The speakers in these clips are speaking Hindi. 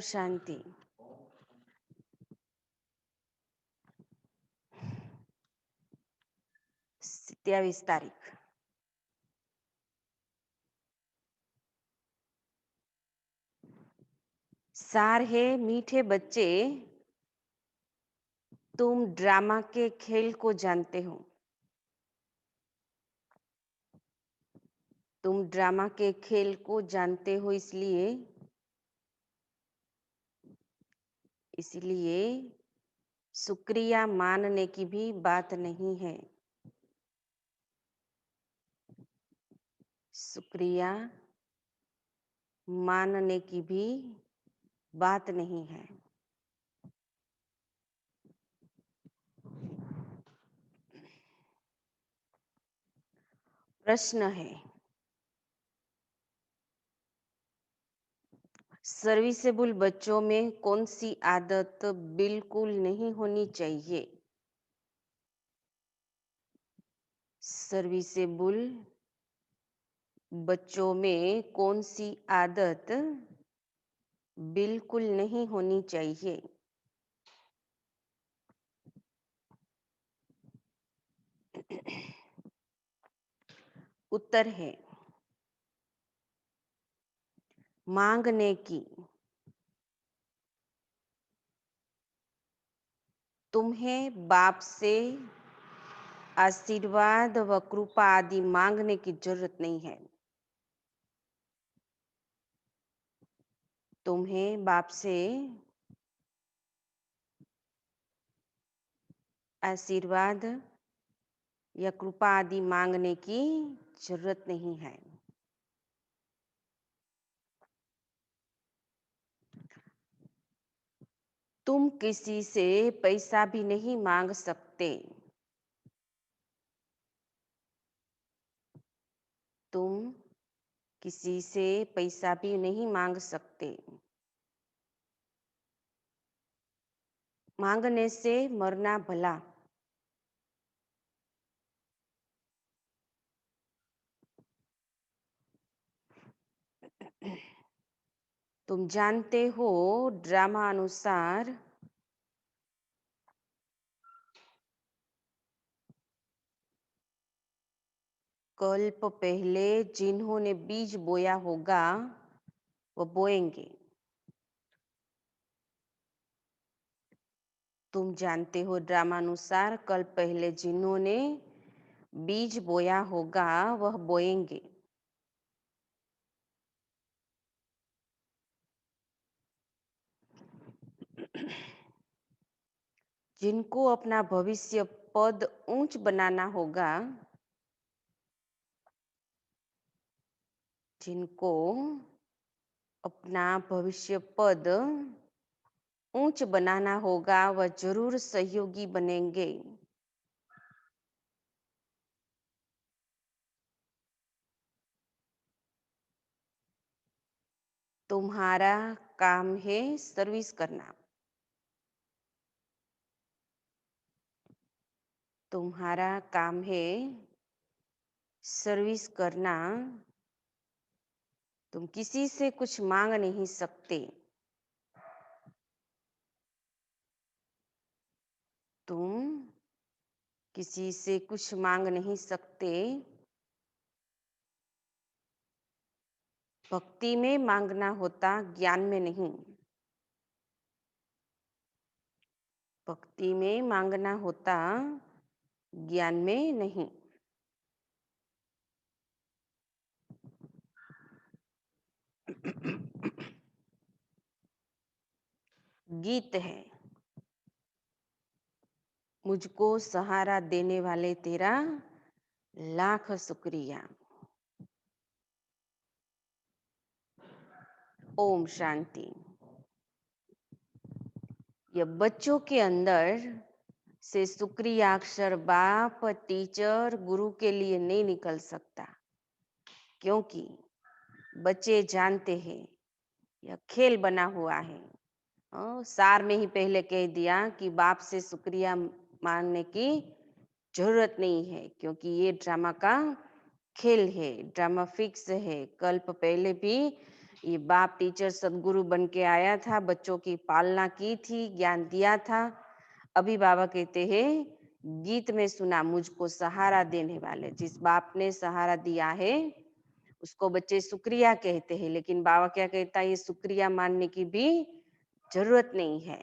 शांति। 27 तारीख। सार है मीठे बच्चे, तुम ड्रामा के खेल को जानते हो। तुम ड्रामा के खेल को जानते हो, इसलिए शुक्रिया मानने की भी बात नहीं है। शुक्रिया मानने की भी बात नहीं है। प्रश्न है, सर्विसेबल बच्चों में कौन सी आदत बिल्कुल नहीं होनी चाहिए? सर्विसेबल बच्चों में कौन सी आदत बिल्कुल नहीं होनी चाहिए? उत्तर है मांगने की। तुम्हें बाप से आशीर्वाद व कृपा आदि मांगने की जरूरत नहीं है। तुम्हें बाप से आशीर्वाद या कृपा आदि मांगने की जरूरत नहीं है। तुम किसी से पैसा भी नहीं मांग सकते। तुम किसी से पैसा भी नहीं मांग सकते। मांगने से मरना भला। तुम जानते हो, ड्रामा अनुसार कल्प पहले जिन्होंने बीज बोया होगा वो बोएंगे। तुम जानते हो, ड्रामा अनुसार कल पहले जिन्होंने बीज बोया होगा वह बोएंगे। जिनको अपना भविष्य पद ऊंच बनाना होगा, जिनको अपना भविष्य पद ऊंच बनाना होगा वह जरूर सहयोगी बनेंगे। तुम्हारा काम है सर्विस करना। तुम्हारा काम है सर्विस करना। तुम किसी से कुछ मांग नहीं सकते। तुम किसी से कुछ मांग नहीं सकते। भक्ति में मांगना होता, ज्ञान में नहीं। भक्ति में मांगना होता, ज्ञान में नहीं। गीत है, मुझको सहारा देने वाले तेरा लाख शुक्रिया। ओम शांति। यह बच्चों के अंदर से शुक्रिया अक्षर बाप, टीचर, गुरु के लिए नहीं निकल सकता, क्योंकि बच्चे जानते हैं यह खेल बना हुआ है। सार में ही पहले कह दिया कि बाप से शुक्रिया मानने की जरूरत नहीं है, क्योंकि ये ड्रामा का खेल है, ड्रामा फिक्स है। कल्प पहले भी ये बाप टीचर सदगुरु बन के आया था, बच्चों की पालना की थी, ज्ञान दिया था। अभी बाबा कहते हैं, गीत में सुना मुझको सहारा देने वाले, जिस बाप ने सहारा दिया है उसको बच्चे शुक्रिया कहते हैं। लेकिन बाबा क्या कहता है, ये शुक्रिया मानने की भी जरूरत नहीं है।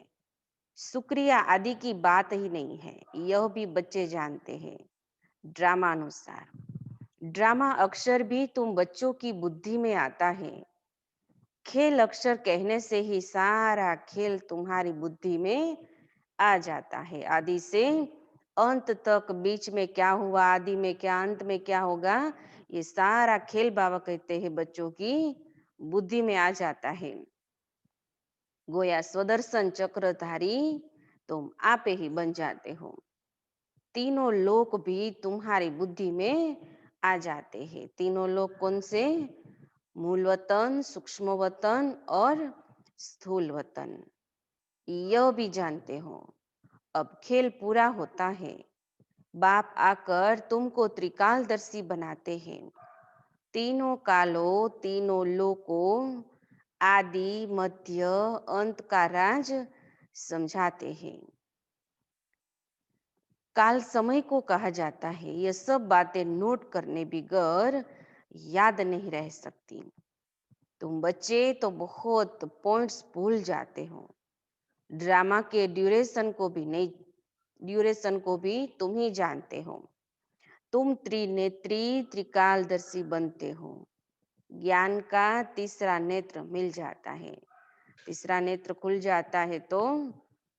शुक्रिया आदि की बात ही नहीं है, यह भी बच्चे जानते हैं। ड्रामा अनुसार ड्रामा अक्षर भी तुम बच्चों की बुद्धि में आता है। खेल अक्षर कहने से ही सारा खेल तुम्हारी बुद्धि में आ जाता है। आदि से अंत तक, बीच में क्या हुआ, आदि में क्या, अंत में क्या होगा, ये सारा खेल बाबा कहते हैं बच्चों की बुद्धि में आ जाता है। गोया स्वदर्शन चक्रधारी तुम आपे ही बन जाते हो। तीनों लोक भी तुम्हारी बुद्धि में आ जाते हैं। तीनों लोक कौन से? मूल वतन, सूक्ष्म वतन और स्थूल वतन, यह भी जानते हो। अब खेल पूरा होता है, बाप आकर तुमको त्रिकालदर्शी बनाते हैं। तीनों कालों, तीनों लोकों, आदि मध्य अंत का राज समझाते हैं। काल समय को कहा जाता है। यह सब बातें नोट करने बगैर याद नहीं रह सकती। तुम बच्चे तो बहुत पॉइंट्स भूल जाते हो। ड्रामा के ड्यूरेशन को भी नहीं, ड्यूरेशन को भी तुम ही जानते हो। तुम त्रिनेत्री त्रिकालदर्शी बनते हो। ज्ञान का तीसरा नेत्र मिल जाता है। तीसरा नेत्र खुल जाता है तो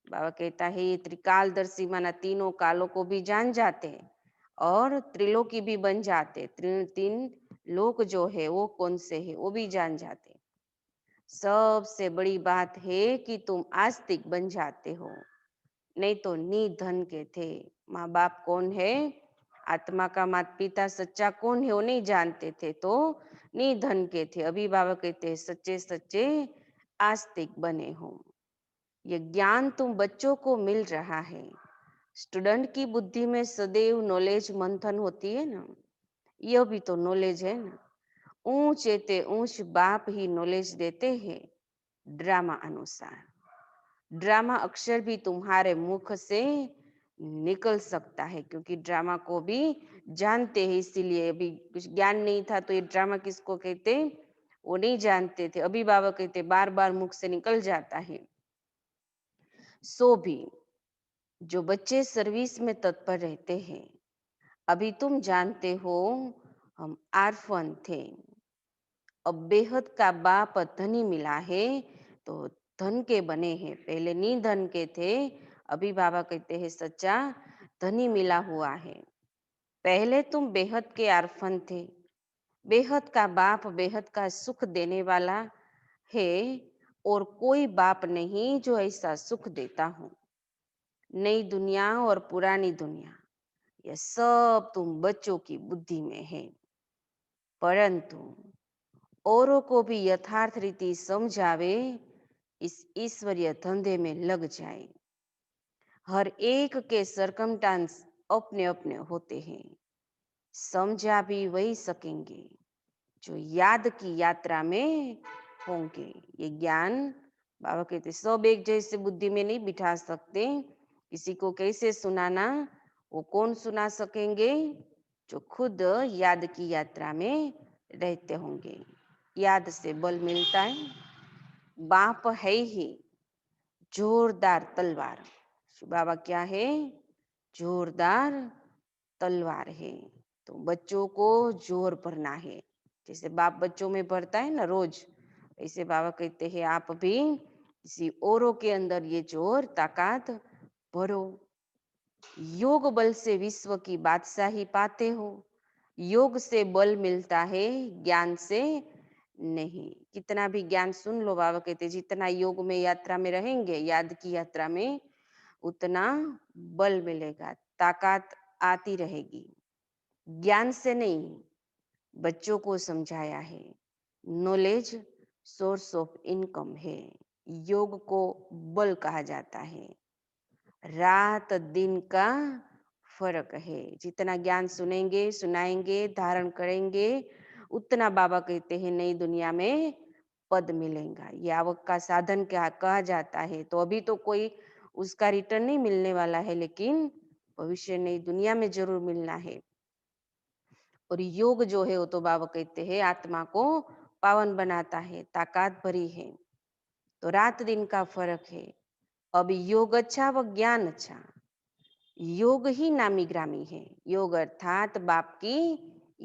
बाबा कहता है ये त्रिकालदर्शी माना तीनों कालों को भी जान जाते और त्रिलोकी भी बन जाते। तीन लोक जो है वो कौन से है वो भी जान जाते। सबसे बड़ी बात है कि तुम आस्तिक बन जाते हो, नहीं तो निधन के थे। माँ बाप कौन है, आत्मा का माता पिता सच्चा कौन है वो नहीं जानते थे, तो निधन के थे। अभी बाबा कहते हैं सच्चे सच्चे आस्तिक बने हो। ये ज्ञान तुम बच्चों को मिल रहा है। स्टूडेंट की बुद्धि में सदैव नॉलेज मंथन होती है ना, यह भी तो नॉलेज है ना। ऊंचे ते ऊंच बाप ही नॉलेज देते हैं ड्रामा अनुसार। ड्रामा अक्षर भी तुम्हारे मुख से निकल सकता है, क्योंकि ड्रामा को भी जानते हैं, इसीलिए अभी कुछ ज्ञान नहीं था तो ये ड्रामा किसको कहते वो नहीं जानते थे। अभी बाबा कहते बार बार मुख से निकल जाता है। सो भी जो बच्चे सर्विस में तत्पर रहते हैं, अभी तुम जानते हो हम आर्फन थे, अब बेहद का बाप धनी मिला है तो धन के बने हैं। पहले नी धन के थे, अभी बाबा कहते हैं सच्चा धनी मिला हुआ है। पहले तुम बेहद के आर्फन थे। बेहद का बाप बेहद का सुख देने वाला है, और कोई बाप नहीं जो ऐसा सुख देता हो। नई दुनिया और पुरानी दुनिया, यह सब तुम बच्चों की बुद्धि में है, परंतु औरों को भी यथार्थ रीति समझावे, इस ईश्वरीय धंधे में लग जाए। हर एक के सरकमटांस अपने अपने होते हैं। समझा भी वही सकेंगे जो याद की यात्रा में होंगे। ये ज्ञान बाबा कहते सब एक जैसे बुद्धि में नहीं बिठा सकते। किसी को कैसे सुनाना, वो कौन सुना सकेंगे? जो खुद याद की यात्रा में रहते होंगे। याद से बल मिलता है। बाप है ही जोरदार तलवार। शिव बाबा क्या है? जोरदार तलवार है। तो बच्चों को जोर भरना है, जैसे बाप बच्चों में भरता है ना रोज, ऐसे बाबा कहते हैं आप भी किसी औरों के अंदर ये जोर ताकत भरो। योग बल से विश्व की बादशाही पाते हो। योग से बल मिलता है, ज्ञान से नहीं। कितना भी ज्ञान सुन लो, बाबा कहते जितना योग में यात्रा में रहेंगे, याद की यात्रा में, उतना बल मिलेगा, ताकत आती रहेगी। ज्ञान से नहीं, बच्चों को समझाया है। नॉलेज सोर्स ऑफ इनकम है। योग को बल कहा जाता है। रात दिन का फर्क है। जितना ज्ञान सुनेंगे, सुनाएंगे, धारण करेंगे, उतना बाबा कहते हैं नई दुनिया में पद मिलेगा। ये आवक का साधन क्या कहा जाता है। तो अभी तो कोई उसका रिटर्न नहीं मिलने वाला है, लेकिन भविष्य नई दुनिया में जरूर मिलना है। और योग जो है वो तो बाबा कहते हैं आत्मा को पावन बनाता है, ताकत भरी है। तो रात दिन का फर्क है। अब योग अच्छा व ज्ञान अच्छा। योग ही नामी ग्रामी है। योग अर्थात बाप की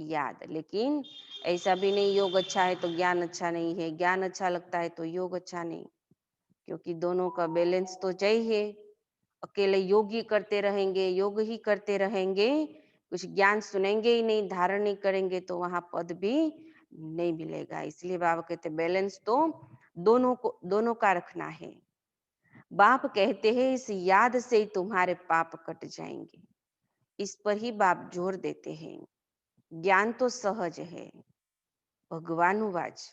याद। लेकिन ऐसा भी नहीं योग अच्छा है तो ज्ञान अच्छा नहीं है, ज्ञान अच्छा लगता है तो योग अच्छा नहीं। क्योंकि दोनों का बैलेंस तो चाहिए। अकेले योग ही करते रहेंगे, योग ही करते रहेंगे, कुछ ज्ञान सुनेंगे ही नहीं, धारण नहीं करेंगे, तो वहां पद भी नहीं मिलेगा। इसलिए बाबा कहते बैलेंस तो दोनों का रखना है। बाप कहते हैं इस याद से ही तुम्हारे पाप कट जाएंगे। इस पर ही बाप जोर देते हैं। ज्ञान तो सहज है। भगवानुवाच,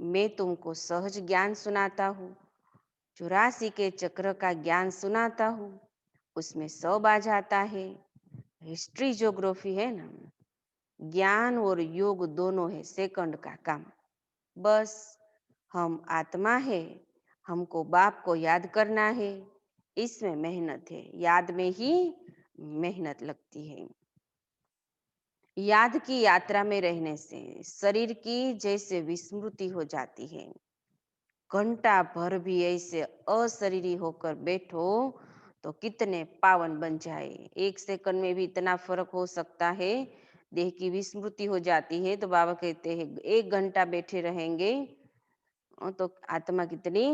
मैं तुमको सहज ज्ञान सुनाता हूँ। 84 के चक्र का ज्ञान सुनाता हूँ। उसमें सब आ जाता है। हिस्ट्री ज्योग्राफी है ना। ज्ञान और योग दोनों है सेकंड का काम। बस हम आत्मा है, हमको बाप को याद करना है। इसमें मेहनत है, याद में ही मेहनत लगती है। याद की यात्रा में रहने से शरीर की जैसे विस्मृति हो जाती है। घंटा भर भी ऐसे अशरीरी होकर बैठो तो कितने पावन बन जाए। 1 सेकंड में भी इतना फर्क हो सकता है। देह की विस्मृति हो जाती है तो बाबा कहते हैं 1 घंटा बैठे रहेंगे तो आत्मा कितनी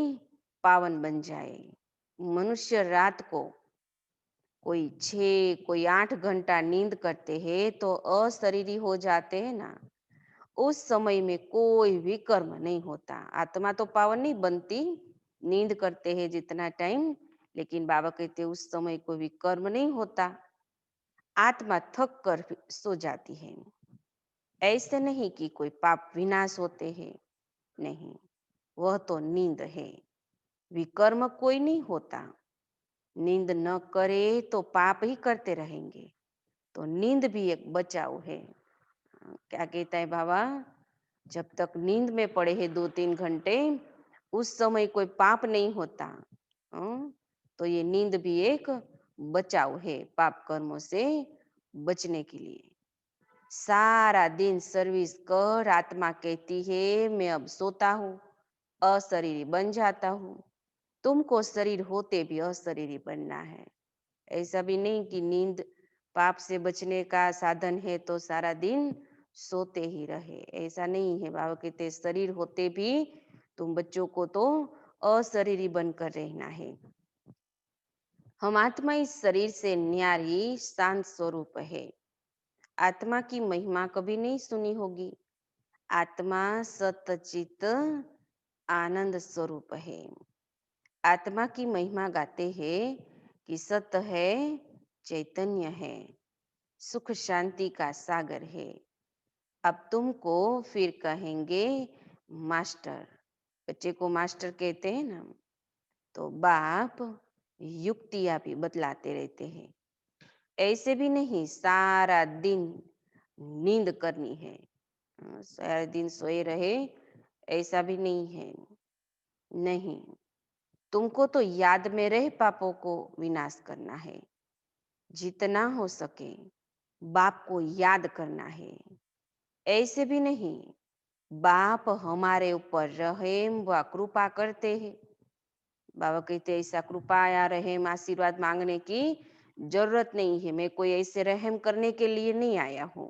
पावन बन जाए। मनुष्य रात को कोई 6 कोई 8 घंटा नींद करते हैं तो अशरीरी हो जाते हैं ना। उस समय में कोई भी कर्म नहीं होता। आत्मा तो पावन नहीं बनती, नींद करते हैं जितना टाइम, लेकिन बाबा कहते हैं उस समय कोई भी कर्म नहीं होता। आत्मा थक कर सो जाती है। ऐसे नहीं कि कोई पाप विनाश होते हैं, नहीं, वह तो नींद है। विकर्म कोई नहीं होता। नींद न करे तो पाप ही करते रहेंगे। तो नींद भी एक बचाव है। क्या कहता है बाबा, जब तक नींद में पड़े हैं 2-3 घंटे, उस समय कोई पाप नहीं होता। तो ये नींद भी एक बचाव है पाप कर्मों से बचने के लिए। सारा दिन सर्विस कर आत्मा कहती है मैं अब सोता हूँ, अशरीरी बन जाता हूँ। तुमको शरीर होते भी अशरीरी बनना है। ऐसा भी नहीं कि नींद पाप से बचने का साधन है तो सारा दिन सोते ही रहे। ऐसा नहीं है। बाबा कहते शरीर होते भी तुम बच्चों को तो अशरीरी बनकर रहना है। हम आत्मा इस शरीर से न्यारी शांत स्वरूप है। आत्मा की महिमा कभी नहीं सुनी होगी। आत्मा सतचित आनंद स्वरूप है। आत्मा की महिमा गाते हैं कि सत्य है, चैतन्य है, सुख शांति का सागर है। अब तुमको फिर कहेंगे मास्टर। बच्चे को मास्टर कहते हैं ना। तो बाप युक्तियां भी बतलाते रहते हैं। ऐसे भी नहीं सारा दिन नींद करनी है, सारा दिन सोए रहे, ऐसा भी नहीं है। नहीं, तुमको तो याद में रह पापों को विनाश करना है। जितना हो सके बाप को याद करना है। ऐसे भी नहीं बाप हमारे ऊपर रहेम व कृपा करते हैं। बाबा कहते ऐसा कृपा या रहेम आशीर्वाद मांगने की जरूरत नहीं है। मैं कोई ऐसे रहम करने के लिए नहीं आया हूँ।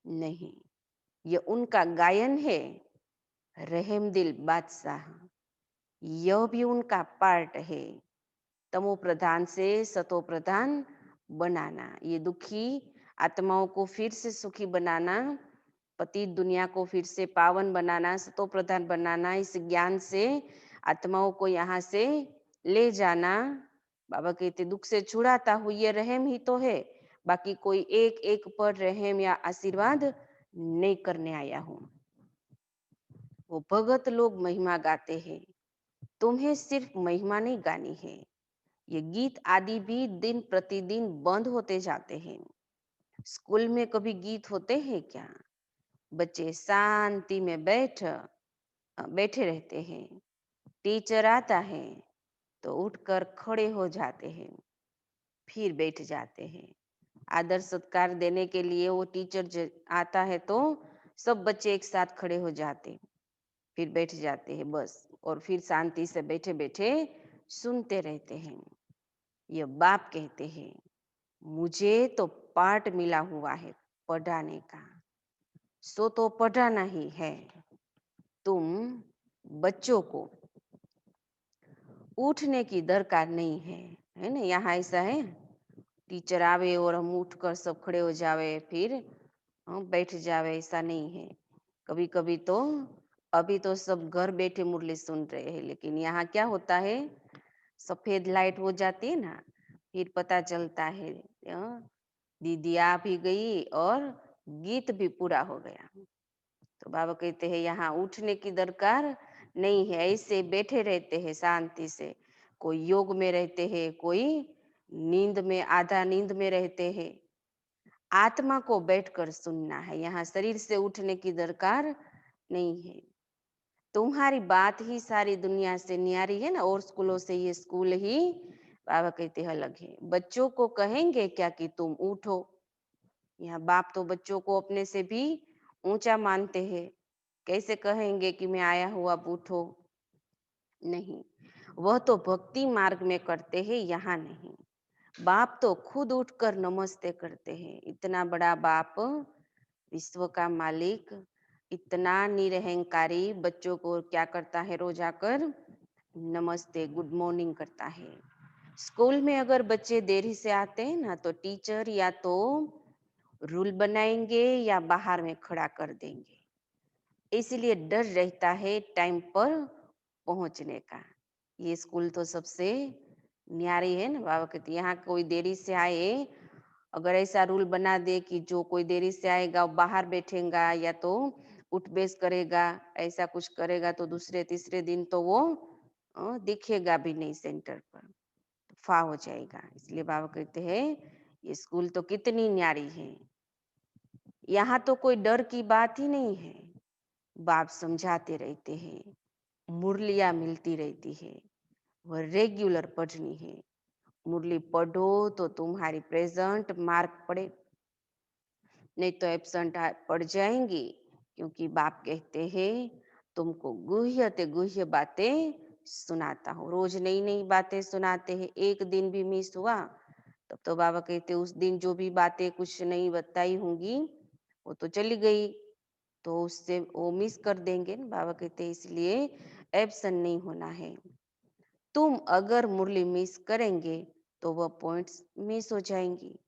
नहीं, ये उनका गायन है। रहम दिल बादशाह, यह भी उनका पार्ट है। तमो प्रधान से सतो प्रधान बनाना, ये दुखी आत्माओं को फिर से सुखी बनाना, पतित दुनिया को फिर से पावन बनाना, सतो प्रधान बनाना, इस ज्ञान से आत्माओं को यहाँ से ले जाना। बाबा कहते दुख से छुड़ाता हूँ, ये रहम ही तो है। बाकी कोई एक एक पर रहम या आशीर्वाद नहीं करने आया हूँ। वो भगत लोग महिमा गाते हैं। तुम्हें सिर्फ महिमा नहीं गानी है। ये गीत आदि भी दिन प्रतिदिन बंद होते जाते हैं। स्कूल में कभी गीत होते हैं क्या? बच्चे शांति में बैठ बैठे रहते हैं। टीचर आता है तो उठकर खड़े हो जाते हैं, फिर बैठ जाते हैं। आदर सत्कार देने के लिए वो टीचर आता है तो सब बच्चे एक साथ खड़े हो जाते हैं, फिर बैठ जाते हैं बस, और फिर शांति से बैठे बैठे सुनते रहते हैं। ये बाप कहते हैं, मुझे तो पाठ मिला हुआ है पढ़ाने का, सो तो पढ़ाना ही है। तुम बच्चों को उठने की दरकार नहीं है ना? यहाँ ऐसा है, टीचर आवे और हम उठकर सब खड़े हो जावे, फिर बैठ जावे, ऐसा नहीं है। कभी कभी तो अभी तो सब घर बैठे मुरली सुन रहे हैं, लेकिन यहाँ क्या होता है, सफेद लाइट हो जाती है ना, फिर पता चलता है दीदी आ भी गई और गीत भी पूरा हो गया। तो बाबा कहते हैं यहाँ उठने की दरकार नहीं है, ऐसे बैठे रहते हैं शांति से। कोई योग में रहते हैं, कोई नींद में, आधा नींद में रहते हैं। आत्मा को बैठकर सुनना है, यहाँ शरीर से उठने की दरकार नहीं है। तुम्हारी बात ही सारी दुनिया से न्यारी है ना, और स्कूलों से ये स्कूल ही बाबा कहते हैं अलग है। बच्चों को कहेंगे क्या कि तुम उठो? यहाँ बाप तो बच्चों को अपने से भी ऊंचा मानते हैं। कैसे कहेंगे कि मैं आया हूँ अब उठो? नहीं, वह तो भक्ति मार्ग में करते हैं, यहाँ नहीं। बाप तो खुद उठकर नमस्ते करते हैं। इतना बड़ा बाप, विश्व का मालिक, इतना निरहंकारी बच्चों को क्या करता है, रोज आकर नमस्ते गुड मॉर्निंग करता है। स्कूल में अगर बच्चे देरी से आते हैं ना, तो टीचर या तो रूल बनाएंगे या बाहर में खड़ा कर देंगे। इसलिए डर रहता है टाइम पर पहुंचने का। ये स्कूल तो सबसे न्यारी है ना, बाबा कहते यहाँ कोई देरी से आए, अगर ऐसा रूल बना दे कि जो कोई देरी से आएगा वो बाहर बैठेगा या तो उठ बैस करेगा, ऐसा कुछ करेगा, तो दूसरे तीसरे दिन तो वो दिखेगा भी नहीं सेंटर पर, फा हो जाएगा। इसलिए बाबा कहते हैं ये स्कूल तो कितनी न्यारी है, यहाँ तो कोई डर की बात ही नहीं है। बाप समझाते रहते हैं, मुरलियाँ मिलती रहती है, वह रेगुलर पढ़नी है। मुरली पढ़ो तो तुम्हारी प्रेजेंट मार्क पड़े, नहीं तो एब्सेंट पड़ जाएंगी। क्योंकि बाप कहते हैं तुमको गुह्य ते गुह्य बातें सुनाता हूँ, रोज नई नई बातें सुनाते हैं। एक दिन भी मिस हुआ तब तो बाबा कहते उस दिन जो भी बातें कुछ नहीं बताई होंगी वो तो चली गई, तो उससे वो मिस कर देंगे ना। बाबा कहते इसलिए एब्सेंट नहीं होना है। तुम अगर मुरली मिस करेंगे तो वह पॉइंट्स मिस हो जाएंगी।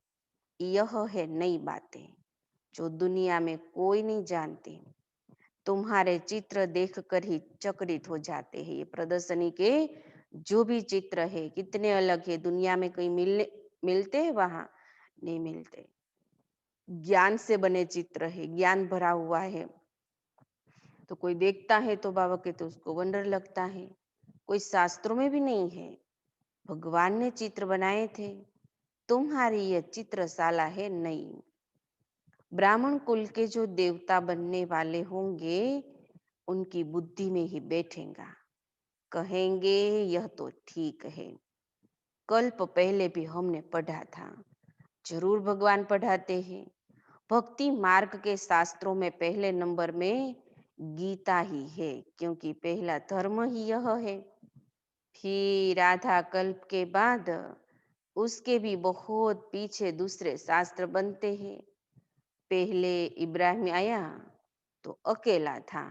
यह है नई बातें जो दुनिया में कोई नहीं जानती। तुम्हारे चित्र देखकर ही चकित हो जाते हैं। ये प्रदर्शनी के जो भी चित्र है कितने अलग है, दुनिया में कहीं मिलते हैं? वहां नहीं मिलते। ज्ञान से बने चित्र है, ज्ञान भरा हुआ है, तो कोई देखता है तो बाबा के तो उसको वंडर लगता है। कोई शास्त्रों में भी नहीं है, भगवान ने चित्र बनाए थे। तुम्हारी यह चित्रशाला है नई। ब्राह्मण कुल के जो देवता बनने वाले होंगे उनकी बुद्धि में ही बैठेगा, कहेंगे यह तो ठीक है, कल्प पहले भी हमने पढ़ा था। जरूर भगवान पढ़ाते हैं। भक्ति मार्ग के शास्त्रों में पहले नंबर में गीता ही है, क्योंकि पहला धर्म ही यह है। फिर आधा कल्प के बाद उसके भी बहुत पीछे दूसरे शास्त्र बनते हैं। पहले इब्राहिम आया तो अकेला था,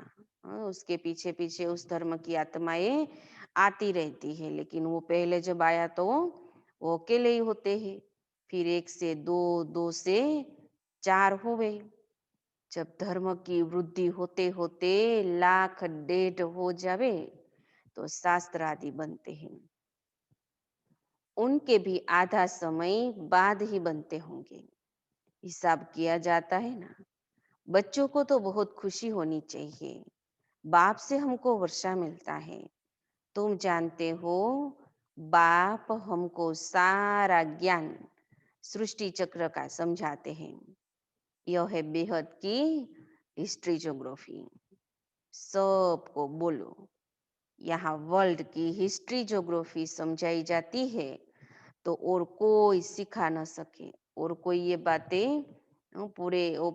उसके पीछे पीछे उस धर्म की आत्माएं आती रहती है, लेकिन वो पहले जब आया तो वो अकेले ही होते हैं। फिर एक से दो, दो से चार हुए। जब धर्म की वृद्धि होते होते लाख डेढ़ हो जावे तो शास्त्र आदि बनते हैं। उनके भी आधा समय बाद ही बनते होंगे। हिसाब किया जाता है ना। बच्चों को तो बहुत खुशी होनी चाहिए, बाप से हमको वर्षा मिलता है। तुम जानते हो बाप हमको सारा ज्ञान सृष्टि चक्र का समझाते हैं। यह है बेहद की हिस्ट्री ज्योग्राफी। सबको बोलो। यहाँ वर्ल्ड की हिस्ट्री ज्योग्राफी समझाई जाती है, तो और कोई सिखा न सके। और कोई ये बातें पूरे वो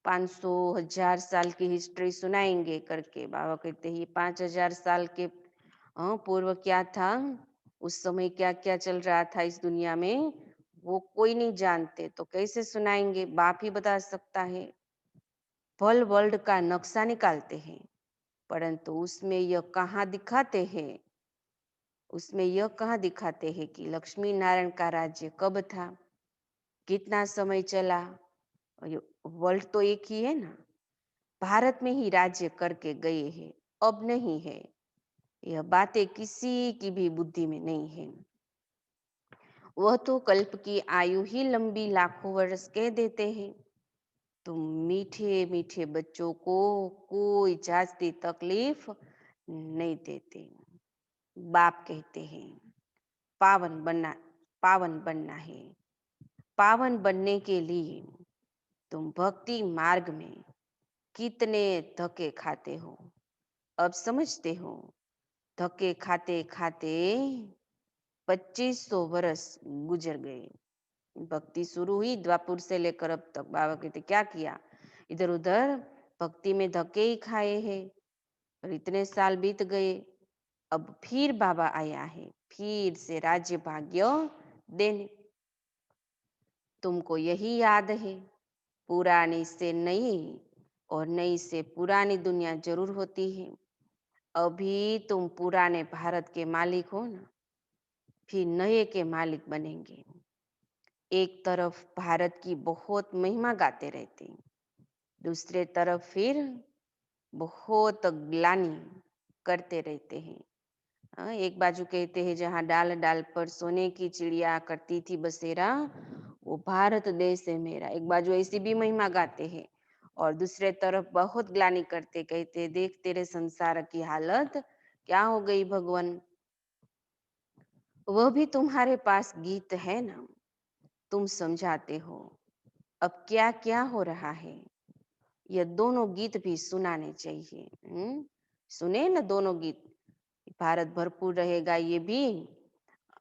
500 1000 साल की हिस्ट्री सुनाएंगे करके बाबा कहते हैं, ये 5000 साल के पूर्व क्या था, उस समय क्या क्या चल रहा था इस दुनिया में, वो कोई नहीं जानते, तो कैसे सुनाएंगे? बाप ही बता सकता है। वर्ल्ड वर्ल्ड का नक्शा निकालते हैं, परंतु उसमें यह कहाँ दिखाते हैं कि लक्ष्मी नारायण का राज्य कब था, कितना समय चला। वर्ल्ड तो एक ही है ना, भारत में ही राज्य करके गए हैं, अब नहीं है। यह बातें किसी की भी बुद्धि में नहीं है। वह तो कल्प की आयु ही लंबी लाखों वर्ष कह देते हैं। तुम मीठे मीठे बच्चों को कोई जास्ती तकलीफ नहीं देते। बाप कहते हैं, पावन बनना पावन बनना है। पावन बनने के लिए तुम भक्ति मार्ग में कितने धक्के खाते हो, अब समझते हो। धक्के खाते खाते 2500 वर्ष गुजर गए। भक्ति शुरू हुई द्वापुर से लेकर अब तक। बाबा कहते क्या किया, इधर उधर भक्ति में धक्के ही खाए हैं, और इतने साल बीत गए। अब फिर बाबा आया है, फिर से राज्य भाग्य देने। तुमको यही याद है, पुरानी से नई और नई से पुरानी दुनिया जरूर होती है। अभी तुम पुराने भारत के मालिक हो ना, फिर नए के मालिक बनेंगे। एक तरफ भारत की बहुत महिमा गाते रहते, दूसरे तरफ फिर बहुत ग्लानि करते रहते हैं। एक बाजू कहते हैं जहाँ डाल डाल पर सोने की चिड़िया करती थी बसेरा, वो भारत देश है मेरा। एक बाजू ऐसी भी महिमा गाते हैं, और दूसरे तरफ बहुत ग्लानि करते, कहते देख तेरे संसार की हालत क्या हो गई भगवान। वह भी तुम्हारे पास गीत है ना, तुम समझाते हो अब क्या क्या हो रहा है। यह दोनों गीत भी सुनाने चाहिए। सुने ना दोनों गीत, भारत भरपूर रहेगा ये भी।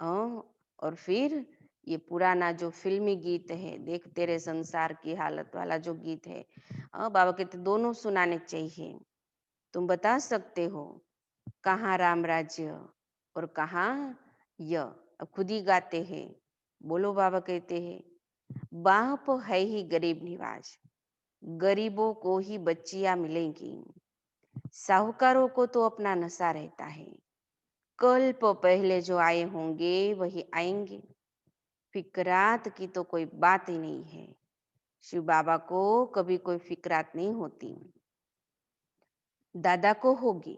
और फिर ये पुराना जो फिल्मी गीत है, देख तेरे संसार की हालत वाला जो गीत है, बाबा कहते दोनों सुनाने चाहिए। तुम बता सकते हो कहाँ राम राज्य और कहाँ यह। अब खुद ही गाते हैं, बोलो। बाबा कहते हैं, बाप है ही गरीब निवाज, गरीबों को ही बच्चियां मिलेंगी, साहूकारों को तो अपना नशा रहता है। कल्प पहले जो आए होंगे वही आएंगे, फिक्रात की तो कोई बात ही नहीं है। शिव बाबा को कभी कोई फिक्रात नहीं होती। दादा को होगी,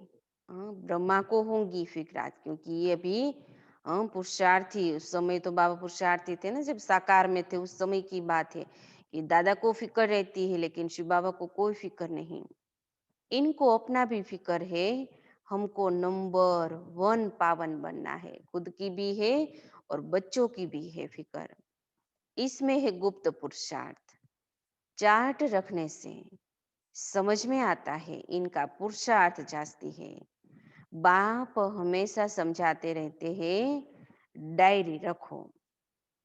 ब्रह्मा को होंगी फिक्रात, क्योंकि ये भी पुरुषार्थी, उस समय तो बाबा पुरुषार्थी थे ना, जब साकार में थे उस समय की बात है कि दादा को फिक्र रहती है, लेकिन शिव बाबा को कोई फिक्र नहीं। इनको अपना भी फिक्र है, हमको नंबर 1 पावन बनना है। खुद की भी है और बच्चों की भी है फिक्र। इसमें है गुप्त पुरुषार्थ। चार्ट रखने से समझ में आता है इनका पुरुषार्थ जास्ती है। बाप हमेशा समझाते रहते हैं डायरी रखो।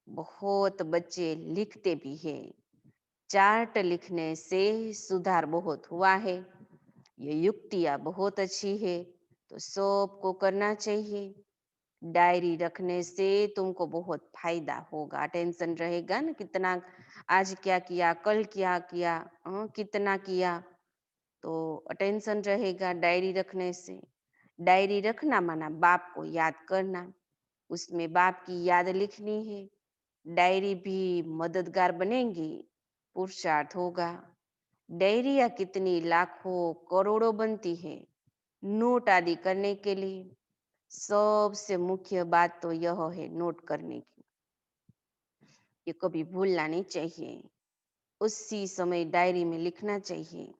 बहुत बच्चे लिखते भी है। चार्ट लिखने से सुधार बहुत हुआ है। ये युक्तियाँ बहुत अच्छी है, तो सबको करना चाहिए। डायरी रखने से तुमको बहुत फायदा होगा। टेंशन रहेगा ना, कितना आज क्या किया, कल क्या किया, कितना किया, तो टेंशन रहेगा डायरी रखने से। डायरी रखना माना बाप को याद करना, उसमें बाप की याद लिखनी है। डायरी भी मददगार बनेंगी, पुरुषार्थ होगा। डायरिया कितनी लाखों करोड़ों बनती है नोट आदि करने के लिए। सबसे मुख्य बात तो यह है नोट करने की, ये कभी भूलना नहीं चाहिए। उसी समय डायरी में लिखना चाहिए।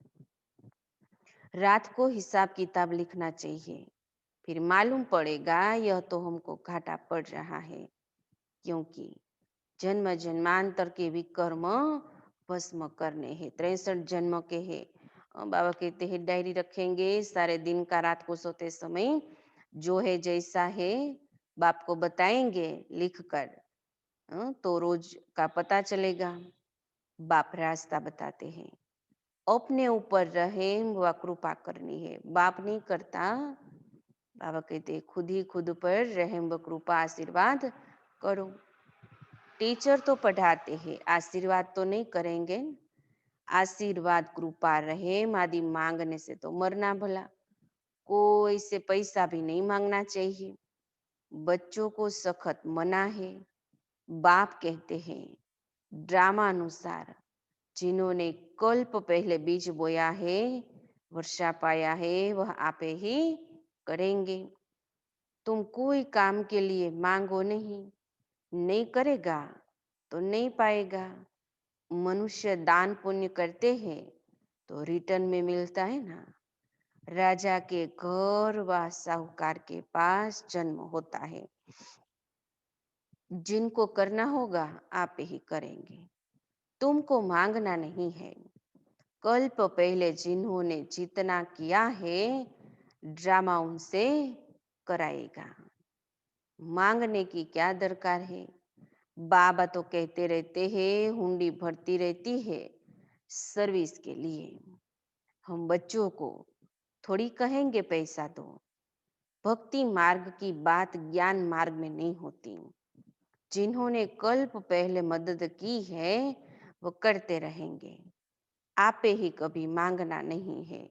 रात को हिसाब किताब लिखना चाहिए, फिर मालूम पड़ेगा यह तो हमको घाटा पड़ रहा है, क्योंकि जन्म जन्मांतर के विकर्म भस्म करने हैं। 63 जन्म के हैं, बाबा कहते हैं डायरी रखेंगे सारे दिन का, रात को सोते समय जो है जैसा है बाप को बताएंगे लिख कर, तो रोज का पता चलेगा। बाप रास्ता बताते हैं। अपने ऊपर रहम व कृपा करनी है, बाप नहीं करता। बाबा कहते हैं खुद ही खुद पर रहम व कृपा आशीर्वाद करो। टीचर तो पढ़ाते हैं, आशीर्वाद तो नहीं करेंगे। आशीर्वाद कृपा रहम आदि मांगने से तो मरना भला। कोई से पैसा भी नहीं मांगना चाहिए। बच्चों को सख्त मना है। बाप कहते हैं ड्रामा अनुसार जिन्होंने कल्प पहले बीज बोया है, वर्षा पाया है, वह आपे ही करेंगे। तुम कोई काम के लिए मांगो नहीं, नहीं करेगा तो नहीं पाएगा। मनुष्य दान पुण्य करते हैं तो रिटर्न में मिलता है ना। राजा के घर व साहूकार के पास जन्म होता है। जिनको करना होगा आप ही करेंगे, तुमको मांगना नहीं है। कल्प पहले जिन्होंने जितना किया है ड्रामा उनसे कराएगा। मांगने की क्या दरकार है। बाबा तो कहते रहते हैं हुंडी भरती रहती है सर्विस के लिए। हम बच्चों को थोड़ी कहेंगे पैसा दो। भक्ति मार्ग की बात ज्ञान मार्ग में नहीं होती। जिन्होंने कल्प पहले मदद की है वो करते रहेंगे। आपे ही कभी मांगना नहीं है।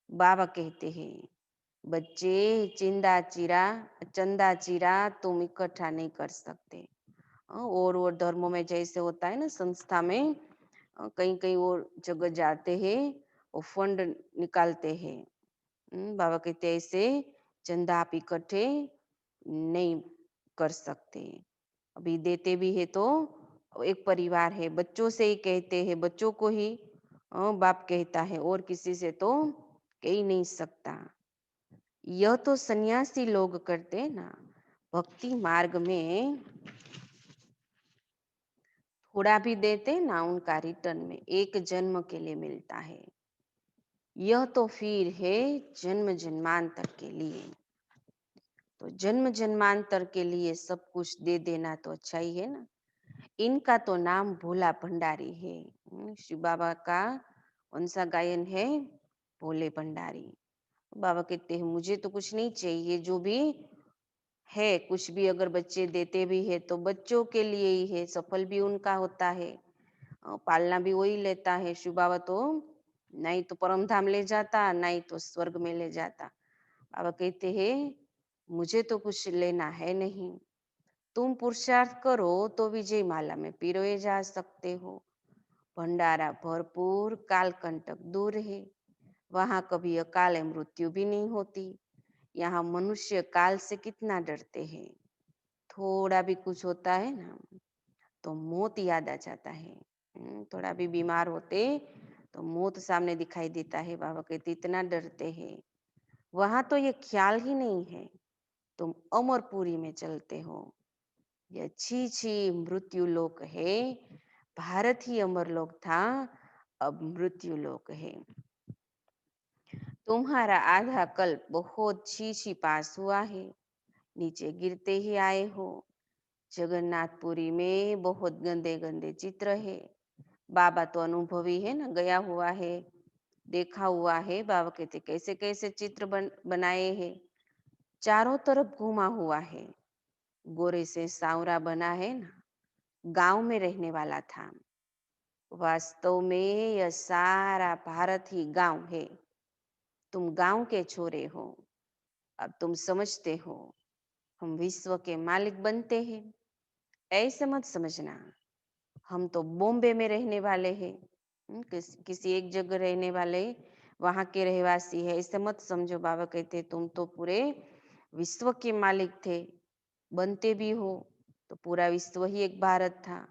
बाबा कहते हैं बच्चे चंदा चिरा तुम इकट्ठा नहीं कर सकते। और धर्मों में जैसे होता है ना, संस्था में कहीं कहीं और जगह जाते हैं, वो फंड निकालते हैं। बाबा कहते ऐसे चंदा आप इकट्ठे नहीं कर सकते। अभी देते भी है तो एक परिवार है, बच्चों से ही कहते हैं, बच्चों को ही बाप कहता है, और किसी से तो कह ही नहीं सकता। यह तो सन्यासी लोग करते हैं ना। भक्ति मार्ग में थोड़ा भी देते ना, उनका रिटर्न में एक जन्म के लिए मिलता है। यह तो फिर है जन्म जन्मांतर के लिए। तो जन्म जन्मांतर के लिए सब कुछ दे देना तो अच्छा ही है ना। इनका तो नाम भोला भंडारी है। शिव बाबा का कौन सा गायन है, भोले भंडारी। बाबा कहते हैं मुझे तो कुछ नहीं चाहिए, जो भी है कुछ भी अगर बच्चे देते भी है तो बच्चों के लिए ही है, सफल भी उनका होता है, पालना भी वही लेता है। शिव बाबा तो नहीं तो परम धाम ले जाता, नहीं तो स्वर्ग में ले जाता। बाबा कहते हैं मुझे तो कुछ लेना है नहीं। तुम पुरुषार्थ करो तो विजय माला में पिरोए जा सकते हो। भंडारा भरपूर, काल कंटक दूर है। वहां कभी अकाल मृत्यु भी नहीं होती। यहाँ मनुष्य काल से कितना डरते हैं। थोड़ा भी कुछ होता है ना तो मौत याद आ जाता है। थोड़ा भी बीमार होते तो मौत सामने दिखाई देता है। बाबा कहते इतना डरते हैं। वहां तो ये ख्याल ही नहीं है। तुम अमरपुरी में चलते हो। ये अच्छी छी मृत्यु लोक है। भारत ही अमर लोक था, अब मृत्यु लोक है। तुम्हारा आधा कल्प बहुत छी पास हुआ है, नीचे गिरते ही आए हो। जगन्नाथपुरी में बहुत गंदे गंदे चित्र है। बाबा तो अनुभवी है ना, गया हुआ है, देखा हुआ है। बाबा कहते कैसे कैसे चित्र बनाए हैं। चारों तरफ घुमा हुआ है। गोरे से सांवरा बना है ना, गांव में रहने वाला था। वास्तव में यह सारा भारत ही गांव है। तुम गांव के छोरे हो। अब तुम समझते हो हम विश्व के मालिक बनते हैं। ऐसे मत समझना हम तो बॉम्बे में रहने वाले हैं। किसी एक जगह रहने वाले वहां के रहवासी है, ऐसे मत समझो। बाबा कहते तुम तो पूरे विश्व के मालिक थे, बनते भी हो तो पूरा विश्व ही एक भारत था।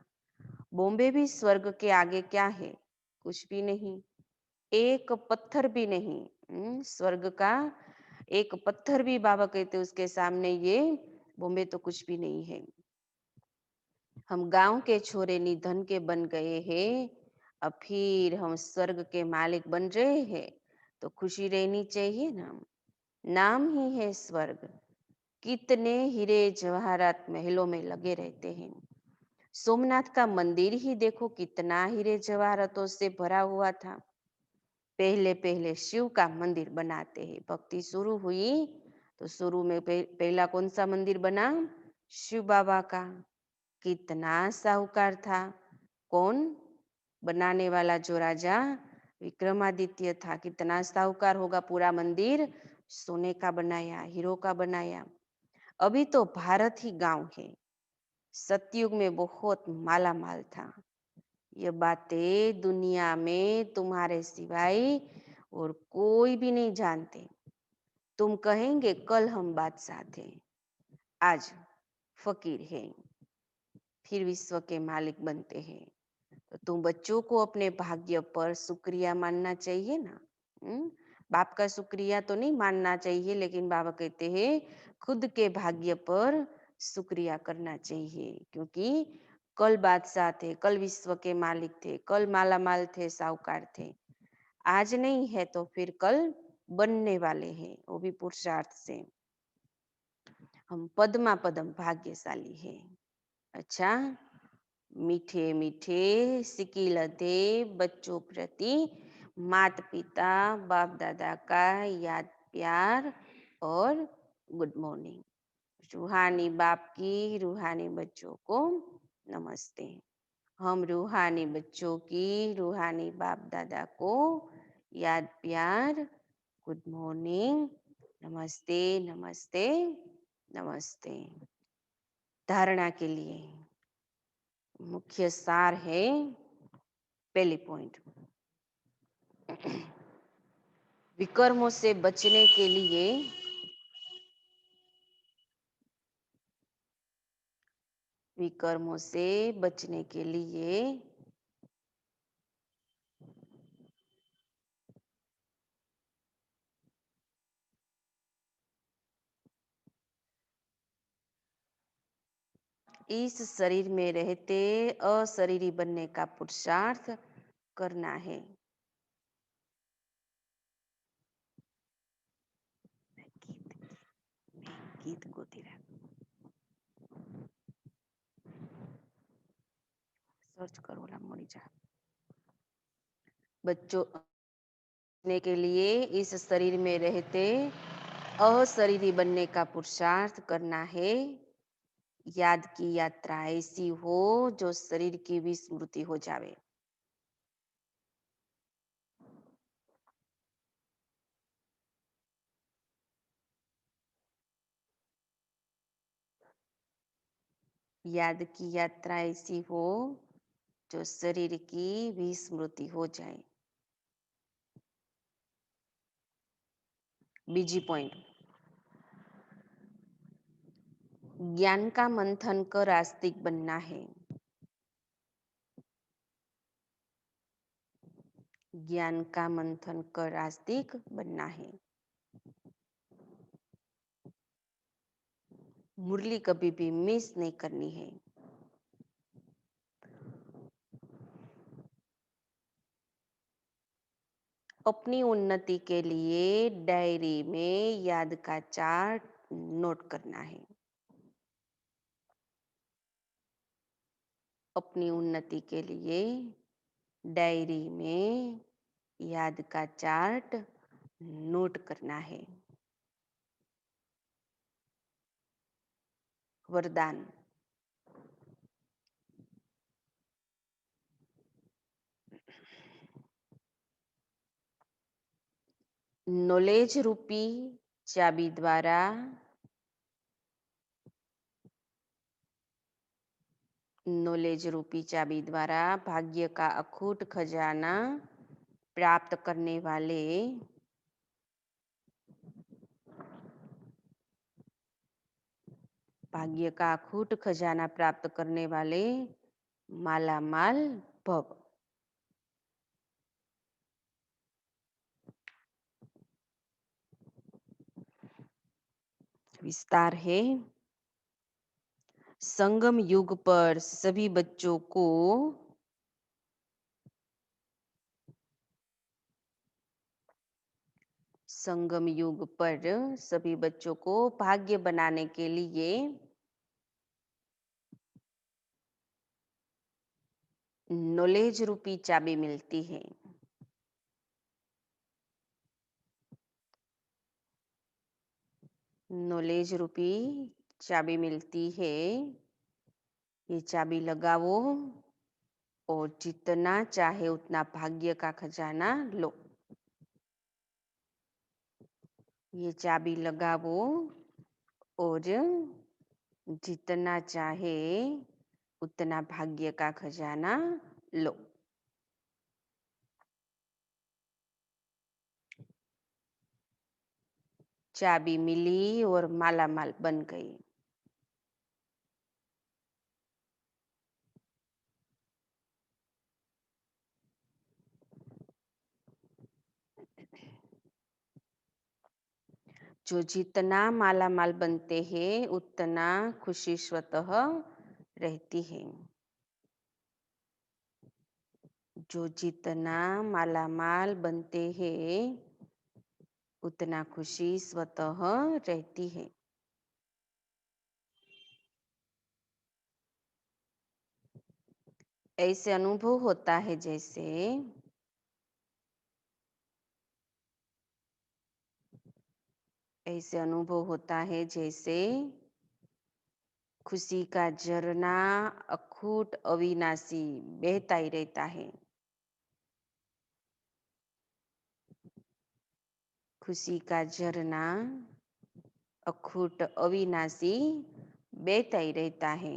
बॉम्बे भी स्वर्ग के आगे क्या है, कुछ भी नहीं, एक पत्थर भी नहीं। स्वर्ग का एक पत्थर भी बाबा कहते उसके सामने ये बॉम्बे तो कुछ भी नहीं है। हम गांव के छोरे निधन के बन गए हैं। अब फिर हम स्वर्ग के मालिक बन रहे हैं तो खुशी रहनी चाहिए ना। नाम ही है स्वर्ग। कितने हीरे जवाहरात महलों में लगे रहते हैं। सोमनाथ का मंदिर ही देखो कितना हीरे जवाहरातों से भरा हुआ था। पहले पहले शिव का मंदिर बनाते हैं। भक्ति शुरू हुई तो शुरू में पहला कौन सा मंदिर बना? शिव बाबा का। कितना साहूकार था। कौन? बनाने वाला जो राजा विक्रमादित्य था। कितना साहूकार होगा। पूरा मंदिर सोने का बनाया, हीरो का बनाया। अभी तो भारत ही गांव है। सतयुग में बहुत माला माल था। ये बातें दुनिया में तुम्हारे सिवाय और कोई भी नहीं जानते। तुम कहेंगे कल हम बादशाह थे, आज फकीर हैं, फिर विश्व के मालिक बनते हैं। तो तुम बच्चों को अपने भाग्य पर शुक्रिया मानना चाहिए ना। बाप का शुक्रिया तो नहीं मानना चाहिए, लेकिन बाबा कहते हैं खुद के भाग्य पर शुक्रिया करना चाहिए। क्योंकि कल बादशाह थे, कल विश्व के मालिक थे, कल माला माल थे, साहूकार थे। आज नहीं है तो फिर कल बनने वाले हैं, वो भी पुरुषार्थ से। हम पद्मा पदम भाग्यशाली है। अच्छा, मीठे मीठे सिकिलते बच्चों प्रति माता पिता बाप दादा का याद प्यार और गुड मॉर्निंग। रूहानी बाप की रूहानी बच्चों को नमस्ते। हम रूहानी बच्चों की रूहानी बाप दादा को याद प्यार गुड मॉर्निंग, नमस्ते नमस्ते नमस्ते। धारणा के लिए मुख्य सार है। पहली पॉइंट, विकर्मों से बचने के लिए विकर्मों से बचने के लिए इस शरीर में रहते अशरीरी बनने का पुरुषार्थ करना है। गीत गोती रहा, सर्च करो ला मरी जा। बच्चों ने के लिए इस शरीर में रहते अशरीरी बनने का पुरुषार्थ करना है। याद की यात्रा ऐसी हो जो शरीर की भी स्मृति हो जावे। याद की यात्रा ऐसी हो जो शरीर की भी स्मृति हो जाए। बीजी पॉइंट, ज्ञान का मंथन कर आस्तिक बनना है। ज्ञान का मंथन कर आस्तिक बनना है। मुरली कभी भी मिस नहीं करनी है। अपनी उन्नति के लिए डायरी में याद का चार्ट नोट करना है। अपनी उन्नति के लिए डायरी में याद का चार्ट नोट करना है। वरदान, नॉलेज रूपी चाबी द्वारा नॉलेज रूपी चाबी द्वारा भाग्य का अखूट खजाना प्राप्त करने वाले भाग्य का अखूट खजाना प्राप्त करने वाले मालामाल भव। विस्तार है। संगम युग पर सभी बच्चों को संगम युग पर सभी बच्चों को भाग्य बनाने के लिए नॉलेज रूपी चाबी मिलती है। नॉलेज रूपी चाबी मिलती है। ये चाबी लगाओ और जितना चाहे उतना भाग्य का खजाना लो। ये चाबी लगाओ और जितना चाहे उतना भाग्य का खजाना लो। चाबी मिली और मालामाल बन गई। जो जितना मालामाल बनते हैं उतना खुशी स्वतः रहती है। जो जितना मालामाल बनते हैं उतना खुशी स्वतः रहती है। ऐसे अनुभव होता है जैसे ऐसे अनुभव होता है जैसे खुशी का झरना अखूट अविनाशी बहता ही रहता है। खुशी का झरना अखूट अविनाशी बहता ही रहता है।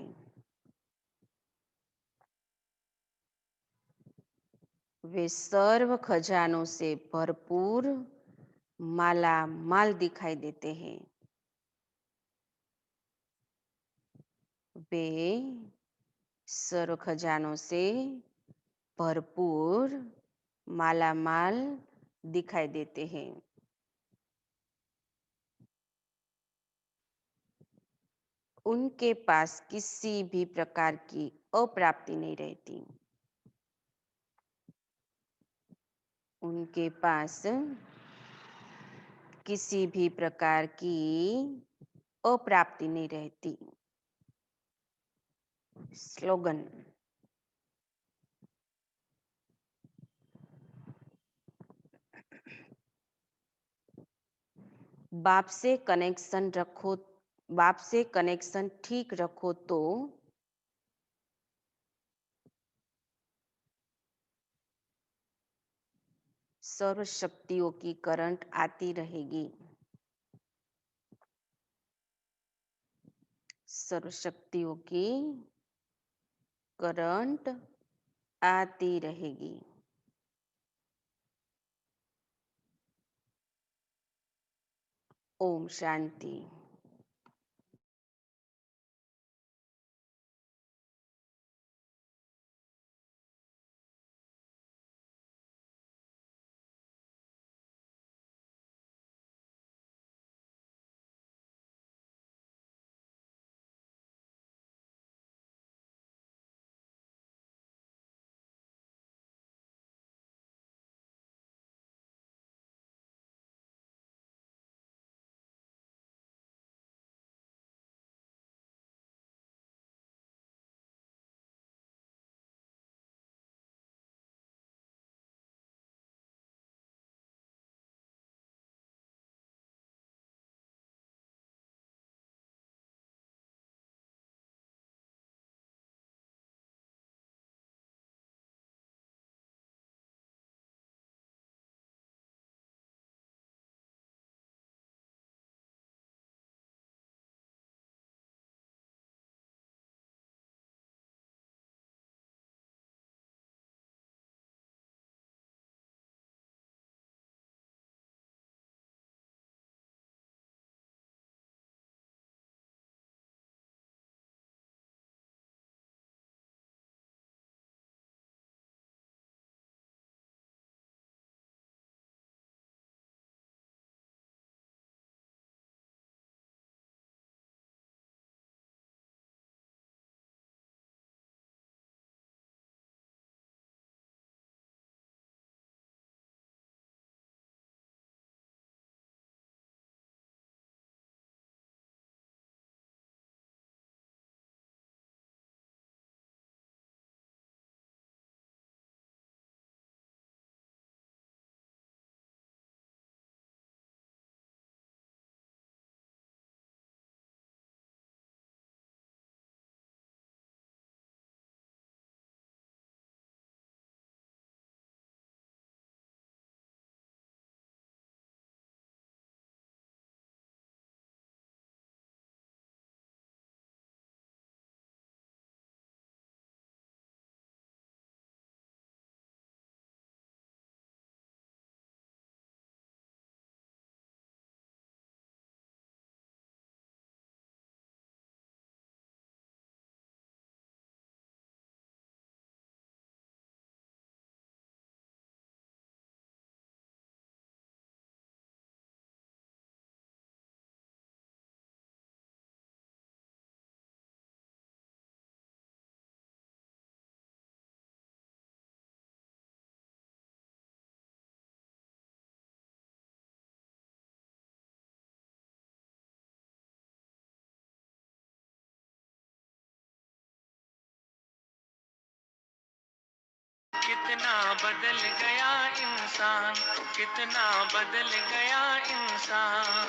वे सर्व खजानों से भरपूर माला माल दिखाई देते हैं। वे सर्व खजानों से भरपूर माला माल दिखाई देते हैं। उनके पास किसी भी प्रकार की अप्राप्ति नहीं रहती। उनके पास किसी भी प्रकार की अप्राप्ति नहीं रहती। स्लोगन। बाप से कनेक्शन रखो, बाप से कनेक्शन ठीक रखो तो सर्व शक्तियों की करंट आती रहेगी। सर्व शक्तियों की करंट आती रहेगी। ओम शांति। कितना बदल गया इंसान, कितना बदल गया इंसान।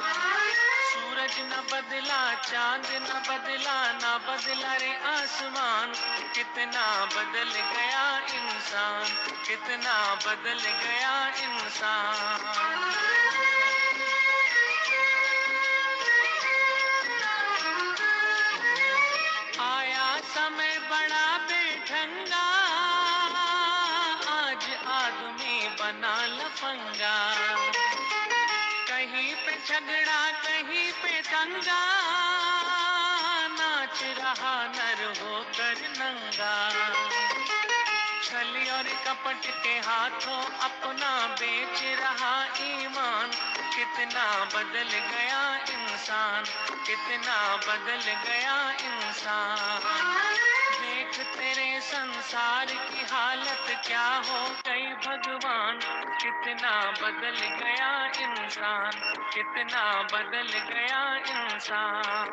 सूरज न बदला, चांद न बदला, ना बदला रे आसमान। कितना बदल गया इंसान, कितना बदल गया इंसान। आया समय बड़ा बेढंगा, आज आदमी बना लफंगा। कहीं पे झगड़ा, कहीं पे दंगा, नाच रहा नर होकर नंगा। छली और कपट के हाथों अपना बेच रहा ईमान। कितना बदल गया इंसान, कितना बदल गया इंसान। देख तेरे संसार की हालत क्या हो गई भगवान। कितना बदल गया इंसान, कितना बदल गया इंसान।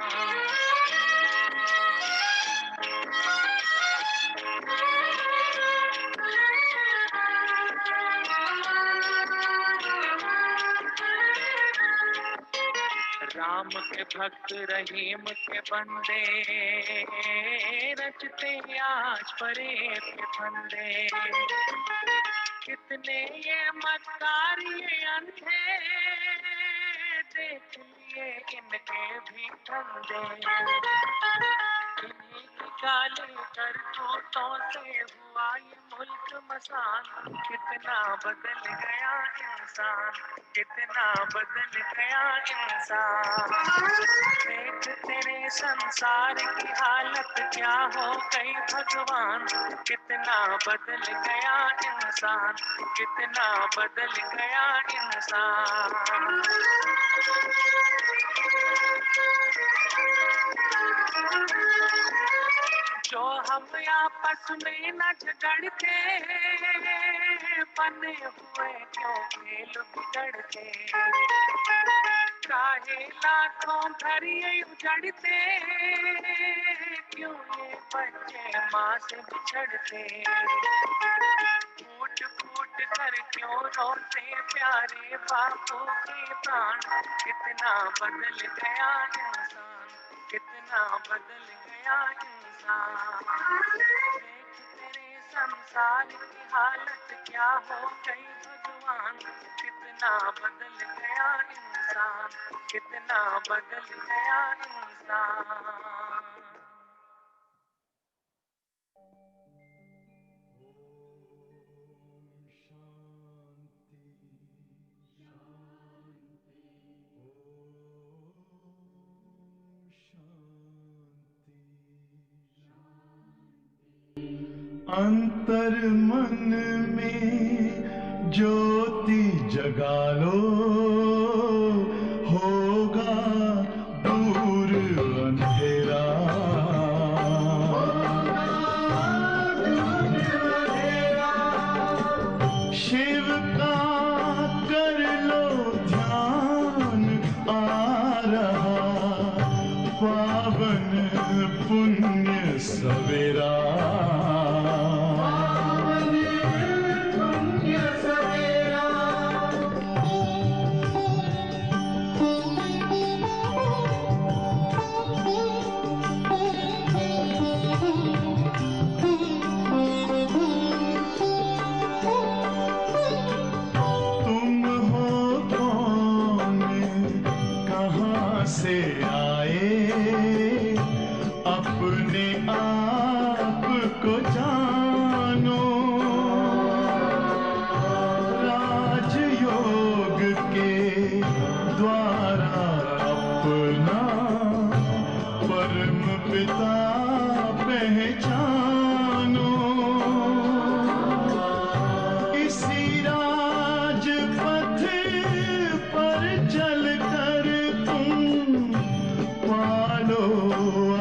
राम के भक्त रहीम के बंदे, रचते आज परे के फंदे। कितने ये मक्कार ये अंधे, देख लिए इनके भी धंधे। इन्हीं की काली करतूतों से हुआ ये मुल्क मसान। कितना बदल गया इंसान, कितना बदल गया इंसान। देख तेरे संसार की हालत क्या हो गई भगवान। कितना बदल गया इंसान, कितना बदल गया इंसान। जो हम आपस में न झगड़ते, बने हुए क्यों खेल बिगड़ते। चाहे लाखों घर ये उजड़ते, क्यों ये बच्चे माँ से बिछड़ते। फूट फूट कर क्यों रोते प्यारे बापू के प्राण। कितना बदल गया इंसान, कितना बदल गया इंसान। देख तेरे संसार की हालत क्या हो गई भगवान। कितना बदल गया इंसान, कितना बदल गया इंसान। अंतर मन में ज्योति जगा लो, होगा दूर अंधेरा। शिव का कर लो ध्यान, आ रहा पावन पुण्य सवेरा। से आए अपने आप को जानो। राजयोग के द्वारा अपना परम पिता पहचानो। इसी राजपथ पर चलकर पालो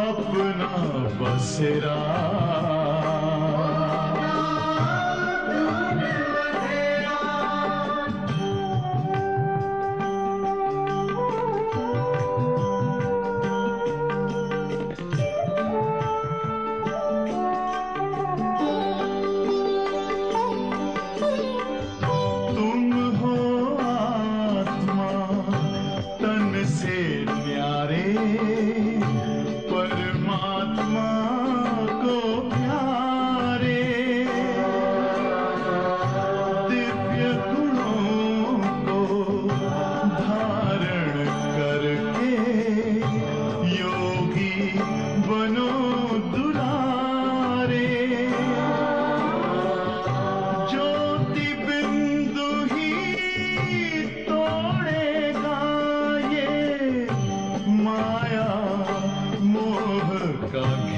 अपना बसेरा।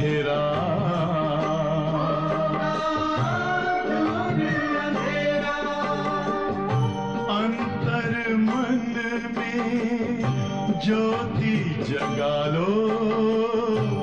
अंधेरा, अंतर मन में ज्योति जगा लो,